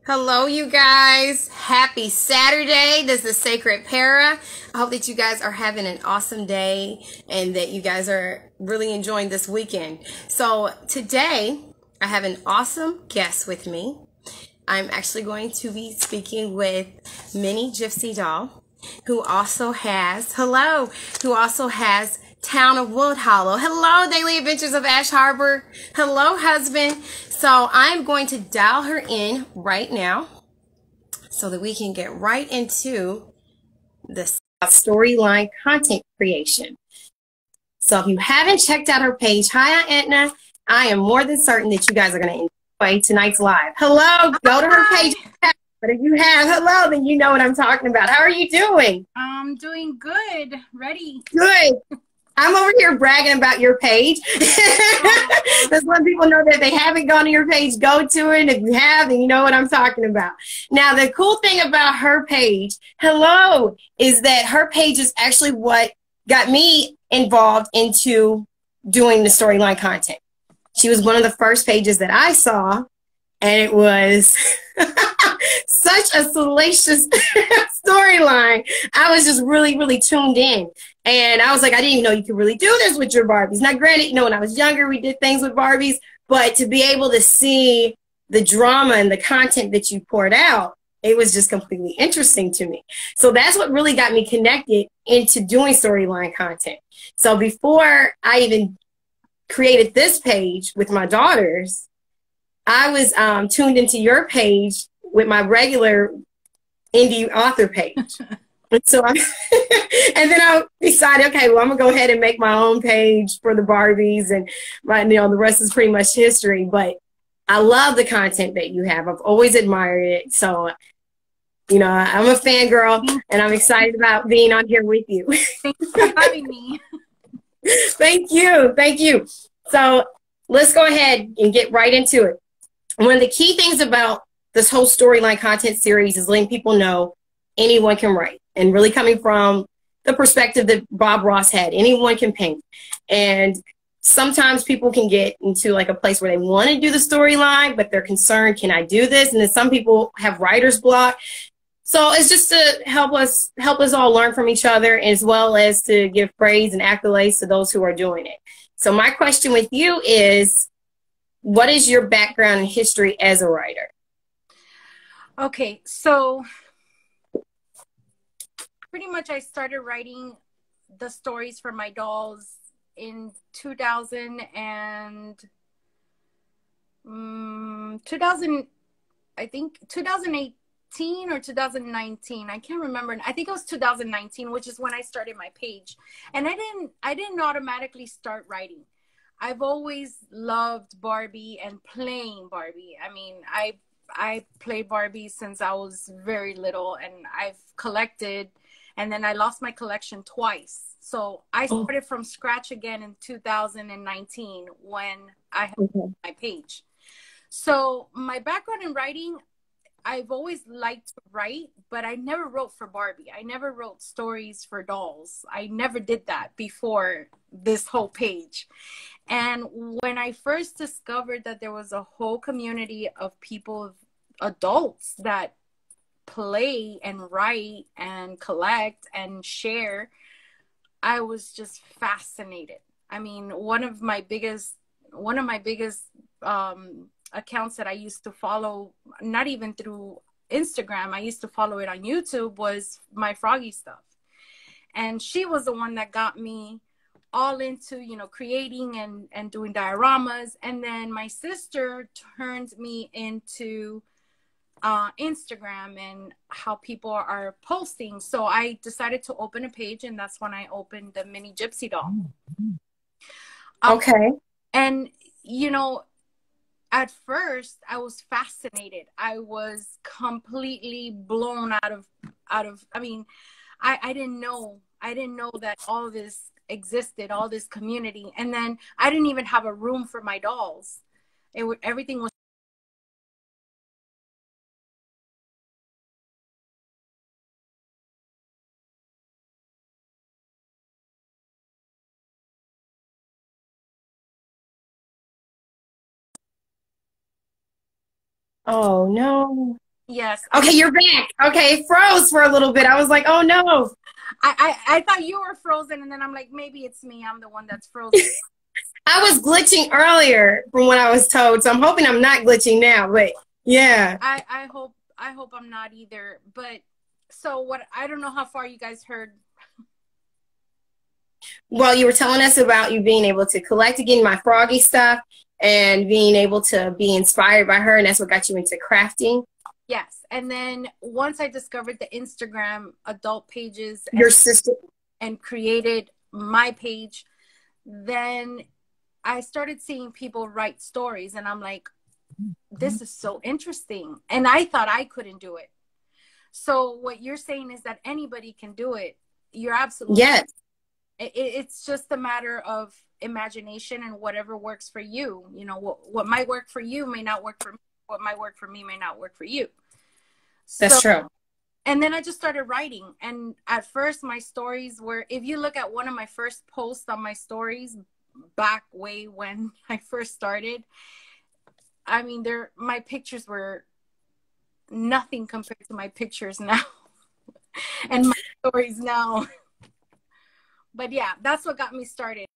Hello, you guys. Happy Saturday. This is Sacred Para. I hope that you guys are having an awesome day and that you guys are really enjoying this weekend. So, today I have an awesome guest with me. I'm actually going to be speaking with Minigypsydoll, who also has, who also has Town of Woodhollow. Hello, Daily Adventures of Ash Harbor. Hello, husband. So I'm going to dial her in right now so that we can get right into the storyline content creation. So if you haven't checked out her page, hi, Aunt Edna. I am more than certain that you guys are going to enjoy tonight's live. Hello, go to her page. But if you have, hello, then you know what I'm talking about. How are you doing? I'm doing good. Ready. Good. I'm over here bragging about your page. Just let people know that they haven't gone to your page, go to it. If you have, then you know what I'm talking about. Now, the cool thing about her page, hello, is that her page is actually what got me involved into doing the storyline content. She was one of the first pages that I saw, and it was such a salacious storyline. I was just really, really tuned in. And I was like, I didn't even know you could really do this with your Barbies. Now, granted, you know, when I was younger, we did things with Barbies, but to be able to see the drama and the content that you poured out, it was just completely interesting to me. So that's what really got me connected into doing storyline content. So before I even created this page with my daughters, I was tuned into your page with my regular indie author page. And so and then I decided, okay, well, I'm gonna go ahead and make my own page for the Barbies, and the rest is pretty much history. But I love the content that you have. I've always admired it. So, you know, I'm a fangirl, and I'm excited about being on here with you. Thanks for having me. Thank you. Thank you. So let's go ahead and get right into it. One of the key things about this whole storyline content series is letting people know anyone can write, and really coming from the perspective that Bob Ross had. Anyone can paint. And sometimes people can get into like a place where they want to do the storyline, but they're concerned, can I do this? And then some people have writer's block. So it's just to help us all learn from each other, as well as to give praise and accolades to those who are doing it. So my question with you is, what is your background and history as a writer? Okay, so pretty much I started writing the stories for my dolls in 2000 I think 2018 or 2019. I can't remember. I think it was 2019, which is when I started my page. And I didn't automatically start writing. I've always loved Barbie and playing Barbie. I mean, I played Barbie since I was very little, and I've collected, and then I lost my collection twice. So I started from scratch again in 2019 when I had my page. So my background in writing, I've always liked to write, but I never wrote for Barbie. I never wrote stories for dolls. I never did that before this whole page. And when I first discovered that there was a whole community of people, adults, that play and write and collect and share, I was just fascinated. I mean, one of my biggest accounts that I used to follow, not even through Instagram, I used to follow it on YouTube, was My Froggy Stuff. And she was the one that got me all into, you know, creating and doing dioramas. And then my sister turned me into Instagram and how people are posting. So I decided to open a page, and that's when I opened the Minigypsydoll. Okay. And, you know, at first I was fascinated. I was completely blown out of, I mean, I didn't know that all this existed, all this community. And then I didn't even have a room for my dolls. Everything was. Oh, no. Yes. Okay, you're back. Okay, it froze for a little bit. I was like, oh no. I thought you were frozen, and then I'm like, maybe it's me. I'm the one that's frozen. I was glitching earlier from what I was told, so I'm hoping I'm not glitching now, but yeah. I hope I'm not either. But so what, I don't know how far you guys heard. Well, you were telling us about you being able to collect again my froggy stuff and being able to be inspired by her, and that's what got you into crafting. Yes. And then once I discovered the Instagram adult pages Your sister and created my page, then I started seeing people write stories, and I'm like, this is so interesting. And I thought I couldn't do it. So what you're saying is that anybody can do it. You're absolutely yes. It's just a matter of imagination and whatever works for you. You know, what might work for you may not work for me. What might work for me may not work for you. That's true. And then I just started writing. And at first my stories were, if you look at one of my first posts on my stories back way when I first started, I mean, my pictures were nothing compared to my pictures now and my stories now. But yeah, that's what got me started.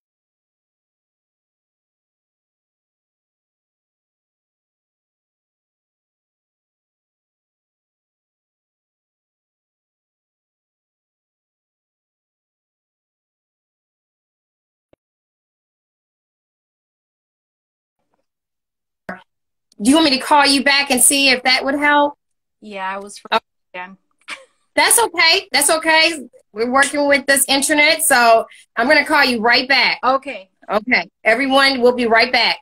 Do you want me to call you back and see if that would help? Yeah, I was again. That's okay. That's okay. We're working with this internet, so I'm going to call you right back. Okay. Okay. Everyone, we'll be right back.